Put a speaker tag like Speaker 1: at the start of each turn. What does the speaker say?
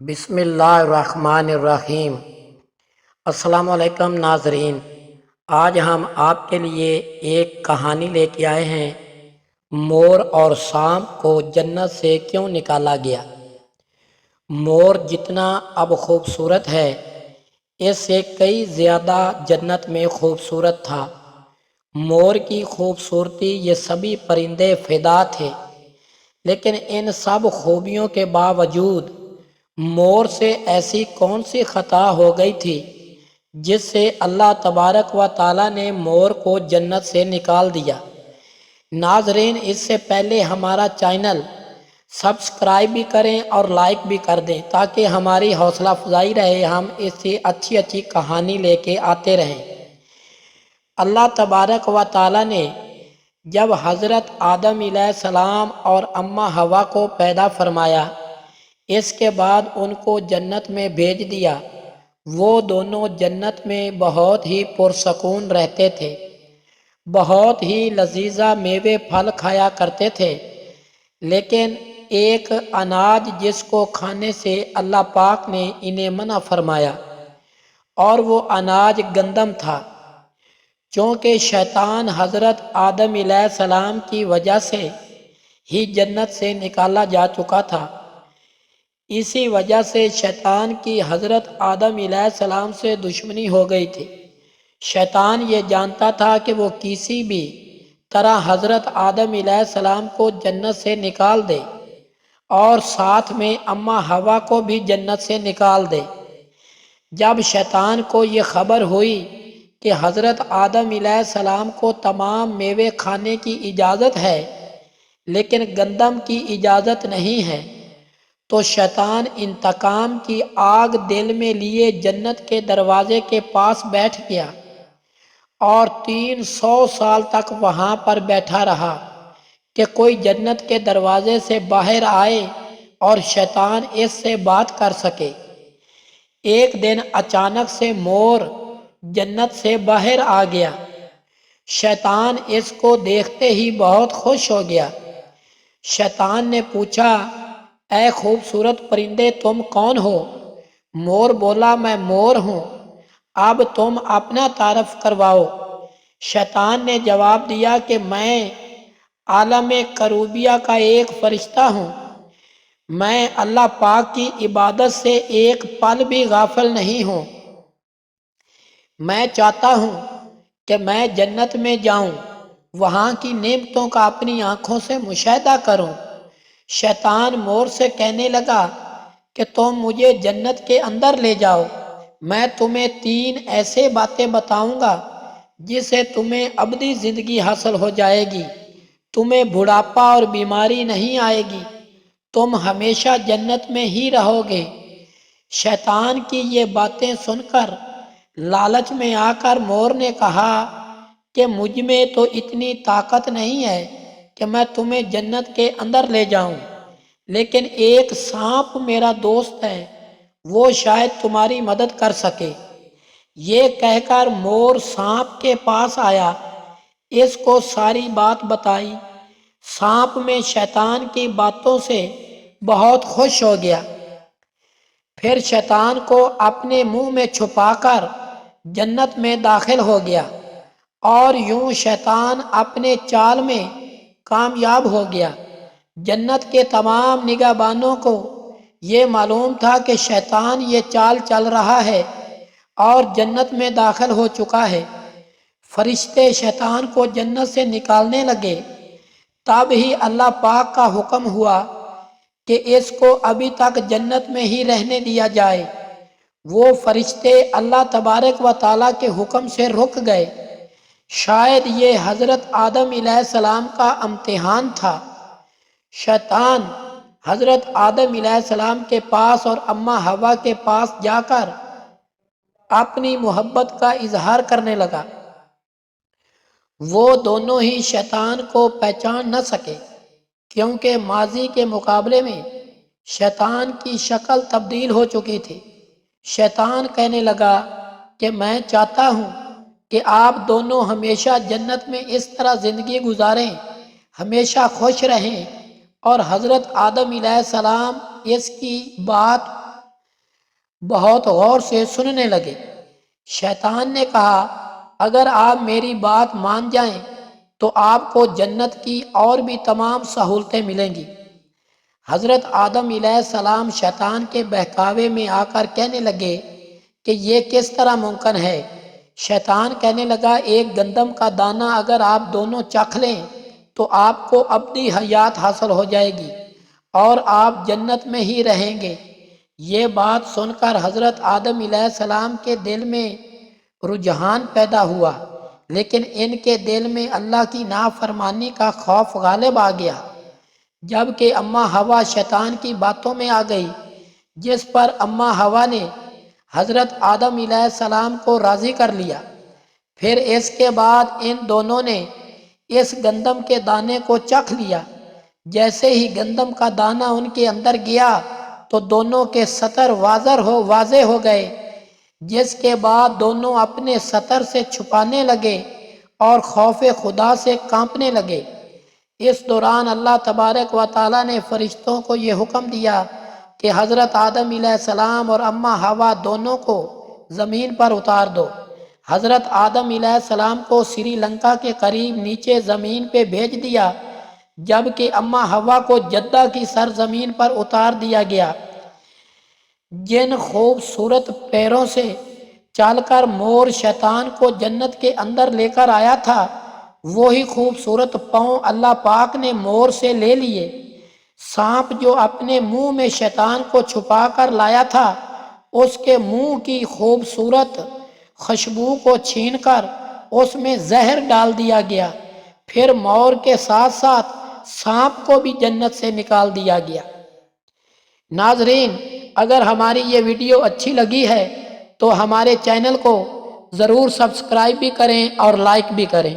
Speaker 1: بسم اللہ الرحمن الرحیم۔ السلام علیکم ناظرین، آج ہم آپ کے لیے ایک کہانی لے کے آئے ہیں، مور اور سانپ کو جنت سے کیوں نکالا گیا۔ مور جتنا اب خوبصورت ہے، اس سے کئی زیادہ جنت میں خوبصورت تھا۔ مور کی خوبصورتی یہ سبھی پرندے فدا تھے، لیکن ان سب خوبیوں کے باوجود مور سے ایسی کون سی خطا ہو گئی تھی جس سے اللہ تبارک و تعالیٰ نے مور کو جنت سے نکال دیا۔ ناظرین، اس سے پہلے ہمارا چینل سبسکرائب بھی کریں اور لائک بھی کر دیں تاکہ ہماری حوصلہ افزائی رہے، ہم اس سے اچھی اچھی کہانی لے کے آتے رہیں۔ اللہ تبارک و تعالیٰ نے جب حضرت آدم علیہ السلام اور اماں حوا کو پیدا فرمایا، اس کے بعد ان کو جنت میں بھیج دیا۔ وہ دونوں جنت میں بہت ہی پرسکون رہتے تھے، بہت ہی لذیذہ میوے پھل کھایا کرتے تھے، لیکن ایک اناج جس کو کھانے سے اللہ پاک نے انہیں منع فرمایا، اور وہ اناج گندم تھا۔ چونکہ شیطان حضرت آدم علیہ السلام کی وجہ سے ہی جنت سے نکالا جا چکا تھا، اسی وجہ سے شیطان کی حضرت آدم علیہ السلام سے دشمنی ہو گئی تھی۔ شیطان یہ جانتا تھا کہ وہ کسی بھی طرح حضرت آدم علیہ السلام کو جنت سے نکال دے اور ساتھ میں اماں حوا کو بھی جنت سے نکال دے۔ جب شیطان کو یہ خبر ہوئی کہ حضرت آدم علیہ السلام کو تمام میوے کھانے کی اجازت ہے لیکن گندم کی اجازت نہیں ہے، تو شیطان انتقام کی آگ دل میں لیے جنت کے دروازے کے پاس بیٹھ گیا اور 300 سال تک وہاں پر بیٹھا رہا کہ کوئی جنت کے دروازے سے باہر آئے اور شیطان اس سے بات کر سکے۔ ایک دن اچانک سے مور جنت سے باہر آ گیا۔ شیطان اس کو دیکھتے ہی بہت خوش ہو گیا۔ شیطان نے پوچھا، اے خوبصورت پرندے، تم کون ہو؟ مور بولا، میں مور ہوں، اب تم اپنا تعارف کرواؤ۔ شیطان نے جواب دیا کہ میں عالم کروبیہ کا ایک فرشتہ ہوں، میں اللہ پاک کی عبادت سے ایک پل بھی غافل نہیں ہوں، میں چاہتا ہوں کہ میں جنت میں جاؤں، وہاں کی نعمتوں کا اپنی آنکھوں سے مشاہدہ کروں۔ شیطان مور سے کہنے لگا کہ تم مجھے جنت کے اندر لے جاؤ، میں تمہیں 3 ایسے باتیں بتاؤں گا جس سے تمہیں ابدی زندگی حاصل ہو جائے گی، تمہیں بڑھاپا اور بیماری نہیں آئے گی، تم ہمیشہ جنت میں ہی رہو گے۔ شیطان کی یہ باتیں سن کر لالچ میں آ کر مور نے کہا کہ مجھ میں تو اتنی طاقت نہیں ہے کہ میں تمہیں جنت کے اندر لے جاؤں، لیکن ایک سانپ میرا دوست ہے، وہ شاید تمہاری مدد کر سکے۔ یہ کہہ کر مور سانپ کے پاس آیا، اس کو ساری بات بتائی۔ سانپ میں شیطان کی باتوں سے بہت خوش ہو گیا، پھر شیطان کو اپنے منہ میں چھپا کر جنت میں داخل ہو گیا، اور یوں شیطان اپنے چال میں کامیاب ہو گیا۔ جنت کے تمام نگہبانوں کو یہ معلوم تھا کہ شیطان یہ چال چل رہا ہے اور جنت میں داخل ہو چکا ہے۔ فرشتے شیطان کو جنت سے نکالنے لگے، تب ہی اللہ پاک کا حکم ہوا کہ اس کو ابھی تک جنت میں ہی رہنے دیا جائے۔ وہ فرشتے اللہ تبارک و تعالیٰ کے حکم سے رک گئے۔ شاید یہ حضرت آدم علیہ السلام کا امتحان تھا۔ شیطان حضرت آدم علیہ السلام کے پاس اور اماں حوا کے پاس جا کر اپنی محبت کا اظہار کرنے لگا۔ وہ دونوں ہی شیطان کو پہچان نہ سکے، کیونکہ ماضی کے مقابلے میں شیطان کی شکل تبدیل ہو چکی تھی۔ شیطان کہنے لگا کہ میں چاہتا ہوں کہ آپ دونوں ہمیشہ جنت میں اس طرح زندگی گزاریں، ہمیشہ خوش رہیں، اور حضرت آدم علیہ السلام اس کی بات بہت غور سے سننے لگے۔ شیطان نے کہا اگر آپ میری بات مان جائیں تو آپ کو جنت کی اور بھی تمام سہولتیں ملیں گی۔ حضرت آدم علیہ السلام شیطان کے بہکاوے میں آ کر کہنے لگے کہ یہ کس طرح ممکن ہے؟ شیطان کہنے لگا ایک گندم کا دانہ اگر آپ دونوں چکھ لیں تو آپ کو ابدی حیات حاصل ہو جائے گی اور آپ جنت میں ہی رہیں گے۔ یہ بات سن کر حضرت آدم علیہ السلام کے دل میں رجحان پیدا ہوا، لیکن ان کے دل میں اللہ کی نافرمانی کا خوف غالب آ گیا۔ جبکہ اماں حوا شیطان کی باتوں میں آ گئی، جس پر اماں حوا نے حضرت آدم علیہ السلام کو راضی کر لیا۔ پھر اس کے بعد ان دونوں نے اس گندم کے دانے کو چکھ لیا۔ جیسے ہی گندم کا دانہ ان کے اندر گیا تو دونوں کے سطر واضح ہو گئے، جس کے بعد دونوں اپنے سطر سے چھپانے لگے اور خوف خدا سے کانپنے لگے۔ اس دوران اللہ تبارک و تعالیٰ نے فرشتوں کو یہ حکم دیا کہ حضرت آدم علیہ السلام اور اماں حوا دونوں کو زمین پر اتار دو۔ حضرت آدم علیہ السلام کو سری لنکا کے قریب نیچے زمین پہ بھیج دیا، جبکہ اماں حوا کو جدہ کی سرزمین پر اتار دیا گیا۔ جن خوبصورت پیروں سے چل کر مور شیطان کو جنت کے اندر لے کر آیا تھا، وہی خوبصورت پاؤں اللہ پاک نے مور سے لے لیے۔ سانپ جو اپنے منہ میں شیطان کو چھپا کر لایا تھا، اس کے منہ کی خوبصورت خوشبو کو چھین کر اس میں زہر ڈال دیا گیا۔ پھر مور کے ساتھ ساتھ سانپ کو بھی جنت سے نکال دیا گیا۔ ناظرین، اگر ہماری یہ ویڈیو اچھی لگی ہے تو ہمارے چینل کو ضرور سبسکرائب بھی کریں اور لائک بھی کریں۔